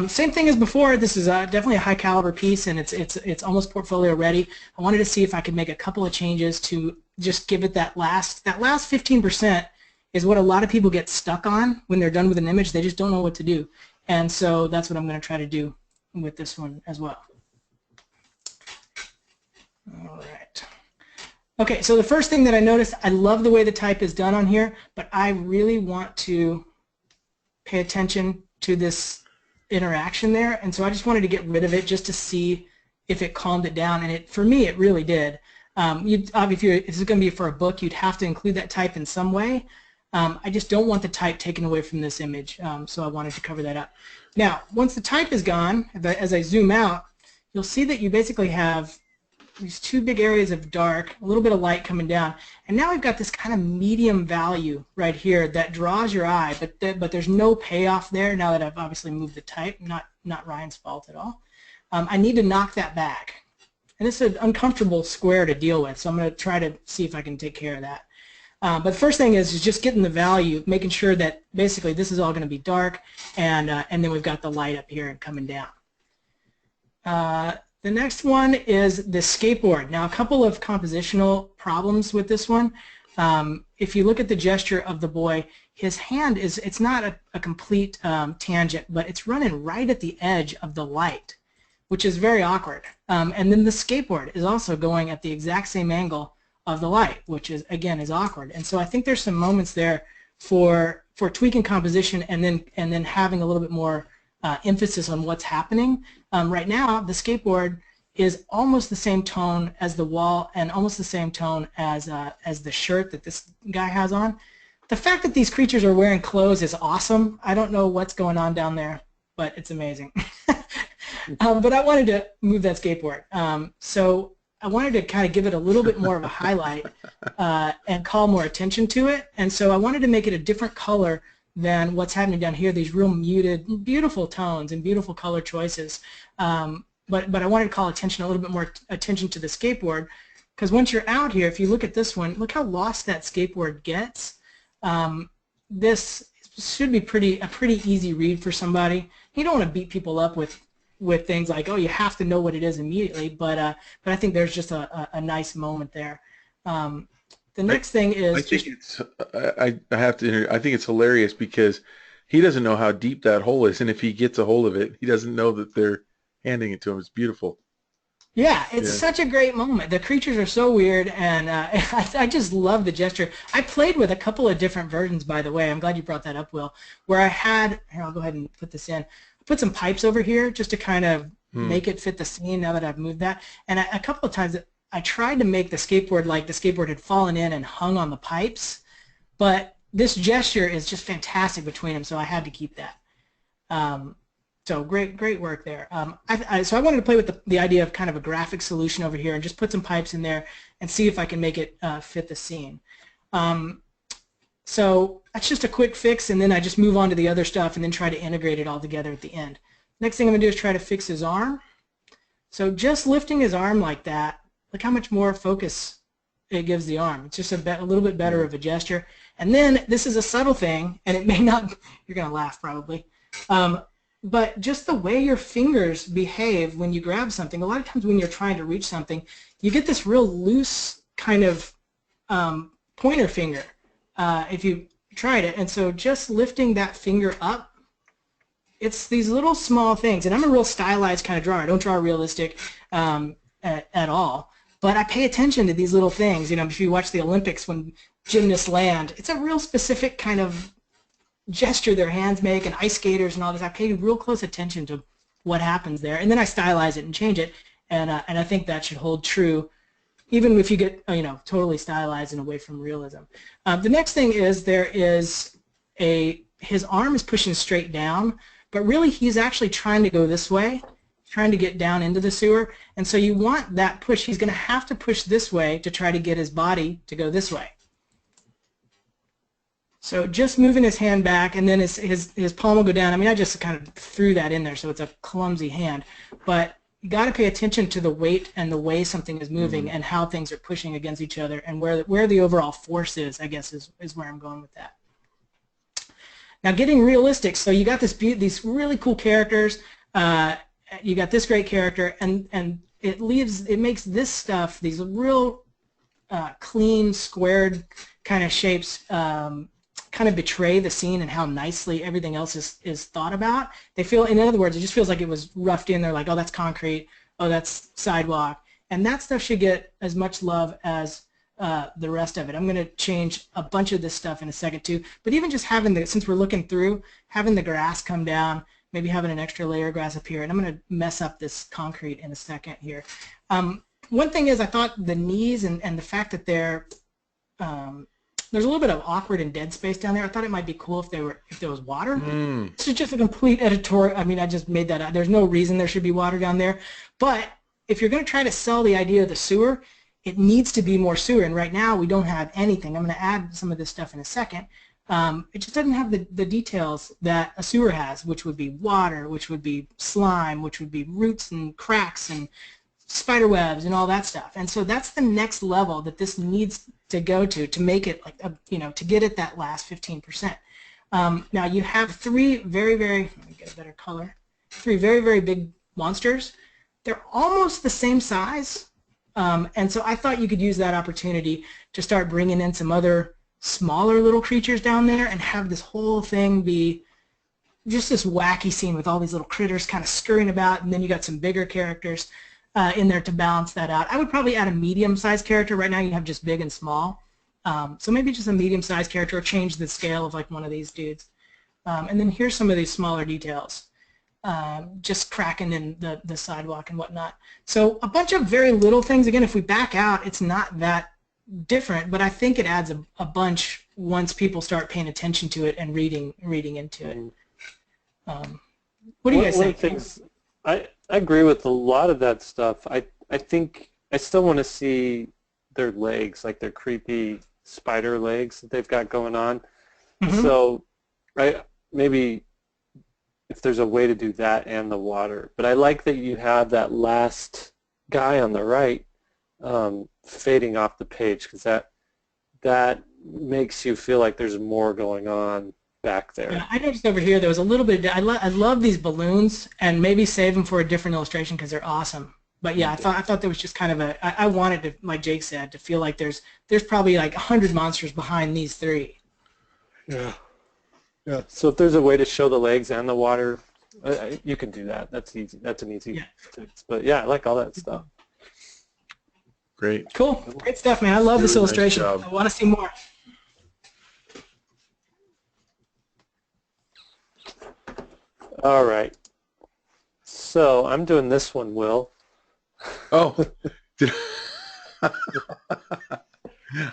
Same thing as before. This is definitely a high caliber piece, and it's almost portfolio ready. I wanted to see if I could make a couple of changes to just give it that last 15% is what a lot of people get stuck on when they're done with an image. They just don't know what to do, and so that's what I'm going to try to do with this one as well. All right. Okay, so the first thing that I noticed, I love the way the type is done on here, but I really want to pay attention to this interaction there, and so I just wanted to get rid of it just to see if it calmed it down, and for me, it really did. If this is going to be for a book, you'd have to include that type in some way. I just don't want the type taken away from this image, so I wanted to cover that up. Now, once the type is gone, as I zoom out, you'll see that you basically have these two big areas of dark, a little bit of light coming down, and now we've got this kind of medium value right here that draws your eye, but there's no payoff there now that I've obviously moved the type, not Ryan's fault at all. I need to knock that back, and it's an uncomfortable square to deal with, so I'm going to try to see if I can take care of that. But the first thing is just getting the value, making sure that basically this is all going to be dark, and then we've got the light up here and coming down. The next one is the skateboard. Now, a couple of compositional problems with this one. If you look at the gesture of the boy, his hand it's not a complete tangent, but it's running right at the edge of the light, which is very awkward. And then the skateboard is also going at the exact same angle of the light, which is, again, is awkward. And so I think there's some moments there for tweaking composition and then having a little bit more emphasis on what's happening. Right now, the skateboard is almost the same tone as the wall and almost the same tone as the shirt that this guy has on. The fact that these creatures are wearing clothes is awesome. I don't know what's going on down there, but it's amazing. But I wanted to move that skateboard. So I wanted to kind of give it a little bit more of a highlight and call more attention to it. And so I wanted to make it a different color than what's happening down here, these real muted, beautiful tones and beautiful color choices. But I wanted to call a little bit more attention to the skateboard, because once you're out here, if you look at this one, look how lost that skateboard gets. This should be a pretty easy read for somebody. You don't want to beat people up with things like, oh, you have to know what it is immediately, but I think there's just a nice moment there. The next thing is I think it's hilarious because he doesn't know how deep that hole is, and if he gets a hold of it, he doesn't know that they're handing it to him. It's beautiful. Yeah, it's such a great moment. The creatures are so weird, and I just love the gesture. I played with a couple of different versions, by the way. I'm glad you brought that up, Will, where I had, here, I'll go ahead and put this in. I put some pipes over here just to kind of make it fit the scene now that I've moved that. And a couple of times I tried to make the skateboard like the skateboard had fallen in and hung on the pipes, but this gesture is just fantastic between them, so I had to keep that. So great work there. So I wanted to play with the idea of kind of a graphic solution over here and just put some pipes in there and see if I can make it fit the scene. So that's just a quick fix, and then I just move on to the other stuff and then try to integrate it all together at the end. Next thing I'm going to do is try to fix his arm. So just lifting his arm like that, look how much more focus it gives the arm. It's just a little bit better of a gesture. And then this is a subtle thing, and it may not, you're going to laugh probably, but just the way your fingers behave when you grab something, a lot of times when you're trying to reach something, you get this real loose kind of pointer finger if you tried it. And so just lifting that finger up, it's these little small things. And I'm a real stylized kind of drawer. I don't draw realistic at all. But I pay attention to these little things. You know, if you watch the Olympics when gymnasts land, it's a real specific kind of gesture their hands make, and ice skaters and all this. I pay real close attention to what happens there, and then I stylize it and change it, and I think that should hold true even if you get totally stylized and away from realism. The next thing is his arm is pushing straight down, but really he's actually trying to go this way, trying to get down into the sewer, and so you want that push. He's going to have to push this way to try to get his body to go this way. So just moving his hand back, and then his palm will go down. I mean, I just kind of threw that in there, so it's a clumsy hand. But you got to pay attention to the weight and the way something is moving and how things are pushing against each other, and where the overall force is, I guess, is where I'm going with that. Now, getting realistic. So you got these really cool characters. You got this great character, and it makes this stuff, these real clean, squared kind of shapes, kind of betray the scene and how nicely everything else is thought about. They feel, in other words, it just feels like it was roughed in. They're like, oh, that's concrete, oh, that's sidewalk, and that stuff should get as much love as the rest of it. I'm going to change a bunch of this stuff in a second too, but even just having since we're looking through, having the grass come down, maybe having an extra layer of grass up here, and I'm going to mess up this concrete in a second here. One thing is, I thought the knees and the fact that they're there's a little bit of awkward and dead space down there. I thought it might be cool if there was water. This is just a complete editorial. I mean, I just made that up. There's no reason there should be water down there. But if you're going to try to sell the idea of the sewer, it needs to be more sewer. And right now we don't have anything. I'm going to add some of this stuff in a second. It just doesn't have the details that a sewer has, which would be water, which would be slime, which would be roots and cracks and spider webs and all that stuff. And so that's the next level that this needs to go to make it like to get it that last 15%. Now you have three very, very, let me get a better color, three very, very big monsters. They're almost the same size, and so I thought you could use that opportunity to start bringing in some other smaller little creatures down there and have this whole thing be just this wacky scene with all these little critters kind of scurrying about, and then you got some bigger characters in there to balance that out. I would probably add a medium-sized character. Right now you have just big and small. So maybe just a medium-sized character, or change the scale of like one of these dudes. And then here's some of these smaller details. Just cracking in the sidewalk and whatnot. So a bunch of very little things. Again, if we back out, it's not that different, but I think it adds a bunch once people start paying attention to it and reading into it. What do you guys think? Things, I agree with a lot of that stuff. I think I still want to see their legs, like their creepy spider legs that they've got going on. Mm-hmm. So maybe if there's a way to do that and the water. But I like that you have that last guy on the right fading off the page, because that makes you feel like there's more going on back there. Yeah, I noticed over here there was a little bit. I love these balloons, and maybe save them for a different illustration because they're awesome. But yeah, I thought there was just kind of I wanted to, like Jake said, to feel like there's probably like 100 monsters behind these three. Yeah. Yeah. So if there's a way to show the legs and the water, you can do that. That's easy. That's an easy fix. But yeah, I like all that stuff. Great. Cool. Great stuff, man. I love this illustration. Nice job. I want to see more. All right. So I'm doing this one, Will. Oh.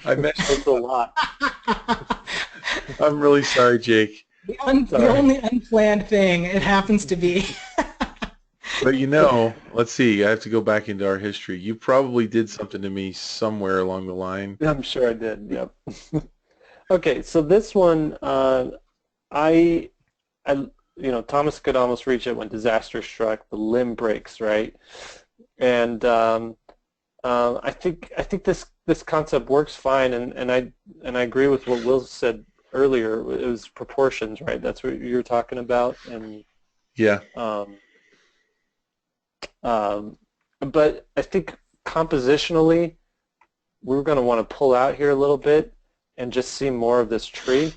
I messed up a lot. I'm really sorry, Jake. The only unplanned thing it happens to be. But you know, let's see. I have to go back into our history. You probably did something to me somewhere along the line. I'm sure I did. Yep. Okay, so this one, Thomas could almost reach it when disaster struck. The limb breaks, right? And I think this concept works fine, and I agree with what Will said earlier. It was proportions, right? That's what you're talking about, and yeah. But I think compositionally, we're going to want to pull out here a little bit and just see more of this tree.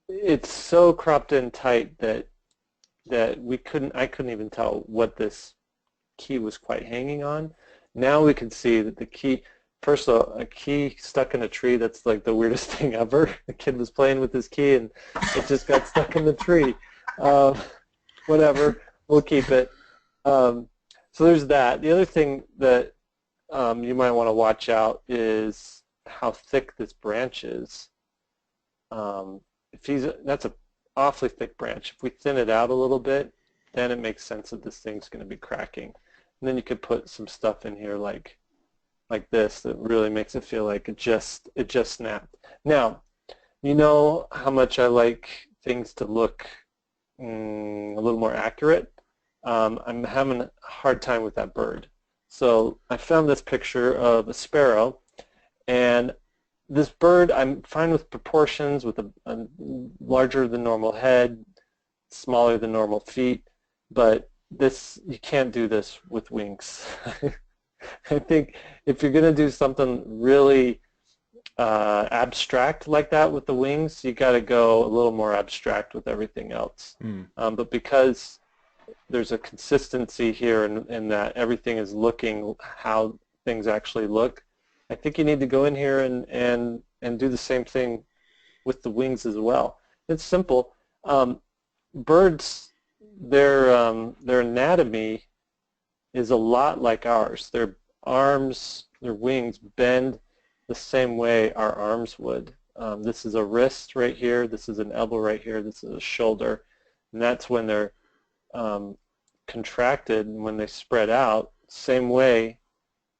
It's so cropped in tight that I couldn't even tell what this key was quite hanging on. Now we can see that the key, first of all, a key stuck in a tree, that's like the weirdest thing ever. The kid was playing with his key and it just got stuck in the tree. Whatever, we'll keep it. So there's that. The other thing that you might want to watch out is how thick this branch is. That's an awfully thick branch. If we thin it out a little bit, then it makes sense that this thing's going to be cracking. And then you could put some stuff in here like this that really makes it feel like it just snapped. Now, you know how much I like things to look a little more accurate. I'm having a hard time with that bird. So I found this picture of a sparrow, and this bird, I'm fine with proportions, with a larger than normal head, smaller than normal feet, but you can't do this with wings. I think if you're going to do something really abstract like that with the wings, you got to go a little more abstract with everything else. But because there's a consistency here in that everything is looking how things actually look, I think you need to go in here and do the same thing with the wings as well. It's simple. Birds, their anatomy is a lot like ours. Their arms, their wings bend the same way our arms would. This is a wrist right here. This is an elbow right here. This is a shoulder. And that's when they're contracted, and when they spread out, same way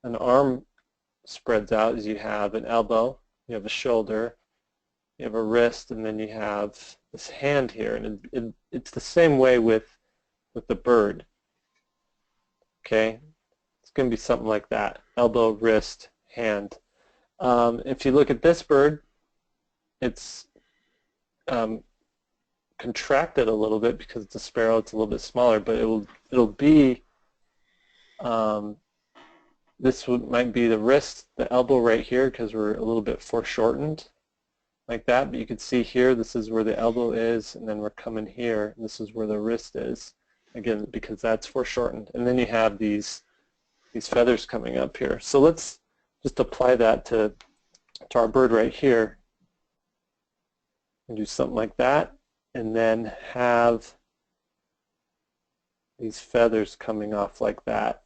an arm spreads out as you have an elbow, you have a shoulder, you have a wrist, and then you have this hand here. And it's the same way with the bird. Okay? It's going to be something like that. Elbow, wrist, hand. If you look at this bird, it's contracted a little bit because it's a sparrow. It's a little bit smaller, but it'll be might be the wrist, the elbow right here, because we're a little bit foreshortened. like that, but you can see here, this is where the elbow is, and then we're coming here, and this is where the wrist is, again, because that's foreshortened. And then you have these feathers coming up here. So let's just apply that to our bird right here, and do something like that, and then have these feathers coming off like that.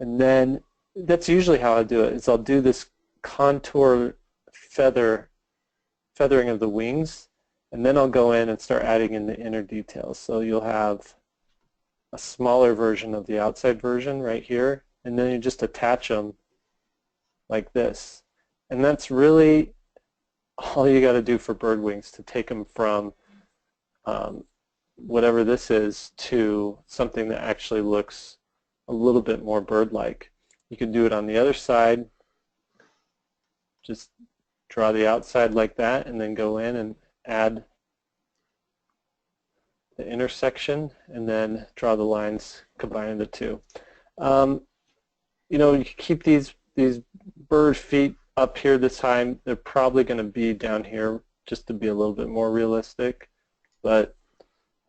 And then that's usually how I do it, is I'll do this contour feathering of the wings, and then I'll go in and start adding in the inner details. So you'll have a smaller version of the outside version right here, and then you just attach them like this. And that's really all you got to do for bird wings, to take them from whatever this is to something that actually looks a little bit more bird-like. You can do it on the other side. Just draw the outside like that, and then go in and add the intersection, and then draw the lines combining the two. You know, you keep these bird feet up here this high. They're probably going to be down here just to be a little bit more realistic, but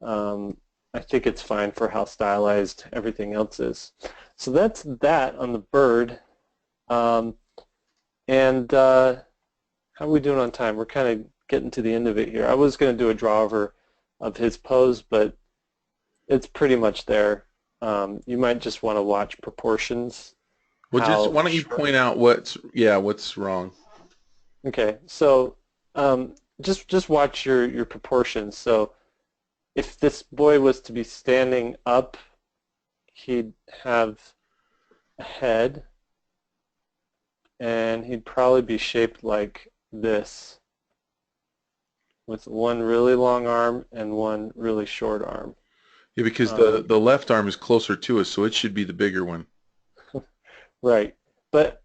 I think it's fine for how stylized everything else is. So that's that on the bird. How are we doing on time? We're kind of getting to the end of it here. I was going to do a draw over of his pose, but it's pretty much there. You might just want to watch proportions. Well, just why don't you point out what's wrong? Okay, so just watch your proportions. So if this boy was to be standing up, he'd have a head, and he'd probably be shaped like this, with one really long arm and one really short arm. Yeah, because the left arm is closer to us, so it should be the bigger one. Right. But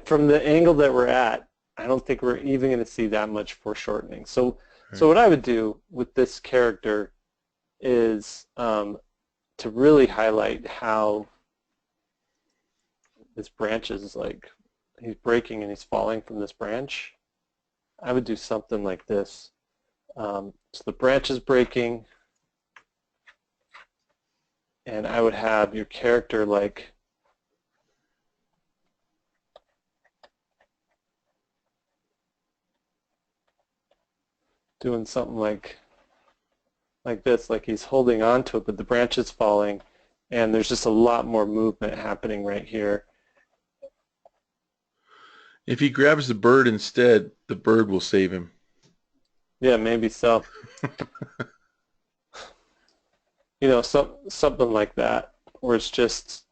from the angle that we're at, I don't think we're even going to see that much foreshortening. So what I would do with this character is to really highlight how this branch is like, he's breaking and he's falling from this branch. I would do something like this. So the branch is breaking, and I would have your character like doing something like this, like he's holding on to it, but the branch is falling, and there's just a lot more movement happening right here. If he grabs the bird instead, the bird will save him. Yeah, maybe so. You know, something like that, where it's just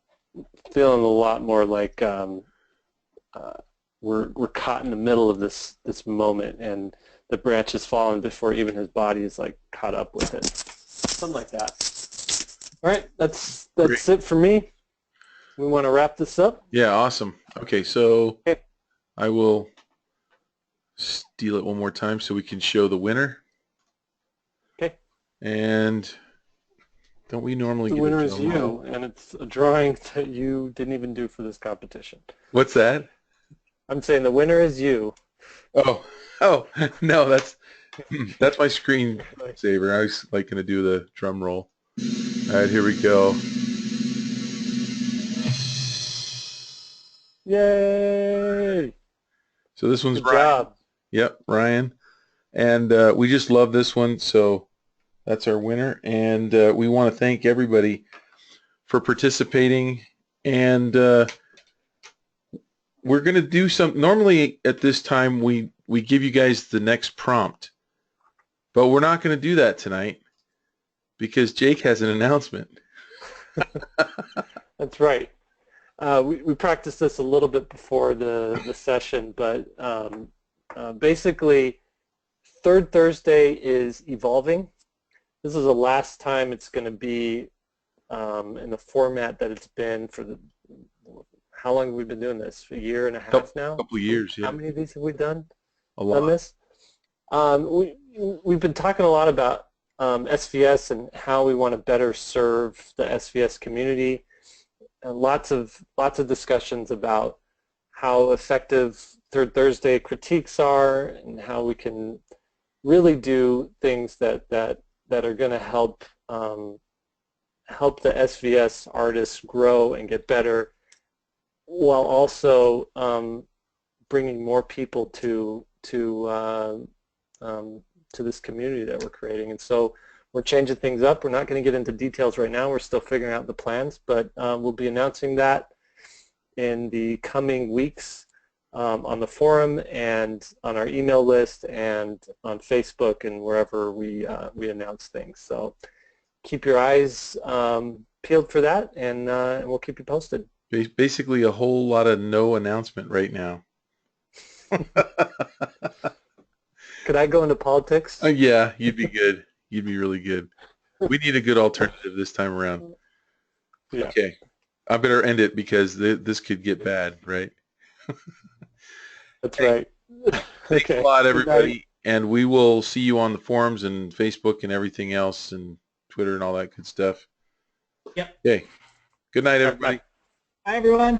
feeling a lot more like we're caught in the middle of this moment, and the branch is falling before even his body is like caught up with it. Something like that. All right, that's Great. it for me. We want to wrap this up? Yeah, awesome. Okay, so Okay. I will steal it one more time so we can show the winner. Okay. And don't we normally The get winner a is drum roll? you, and it's a drawing that you didn't even do for this competition. What's that? I'm saying the winner is you. Oh, no, that's my screen saver. I was like going to do the drum roll. All right, here we go. Yay! So this one's Good Ryan. job. Yep, Ryan. And we just love this one, so that's our winner. And we want to thank everybody for participating. And we're going to do some, normally at this time we give you guys the next prompt, but we're not going to do that tonight because Jake has an announcement. That's right. We practiced this a little bit before the session, but basically Third Thursday is evolving. This is the last time it's going to be in the format that it's been for how long have we been doing this? A year and a half now? A couple of years, yeah. How many of these have we done? A lot. On this? We've been talking a lot about SVS and how we want to better serve the SVS community. And lots of discussions about how effective Third Thursday critiques are, and how we can really do things that are going to help help the SVS artists grow and get better, while also bringing more people to this community that we're creating. And so we're changing things up. We're not going to get into details right now. We're still figuring out the plans, but we'll be announcing that in the coming weeks on the forum and on our email list and on Facebook and wherever we announce things. So keep your eyes peeled for that, and we'll keep you posted. Basically, a whole lot of no announcement right now. Could I go into politics? Yeah, you'd be good. You'd be really good. We need a good alternative this time around. Yeah. Okay. I better end it because this could get bad, right? That's right. Thanks a lot, everybody. And we will see you on the forums and Facebook and everything else and Twitter and all that good stuff. Yep. Okay. Good night, everybody. Bye, everyone.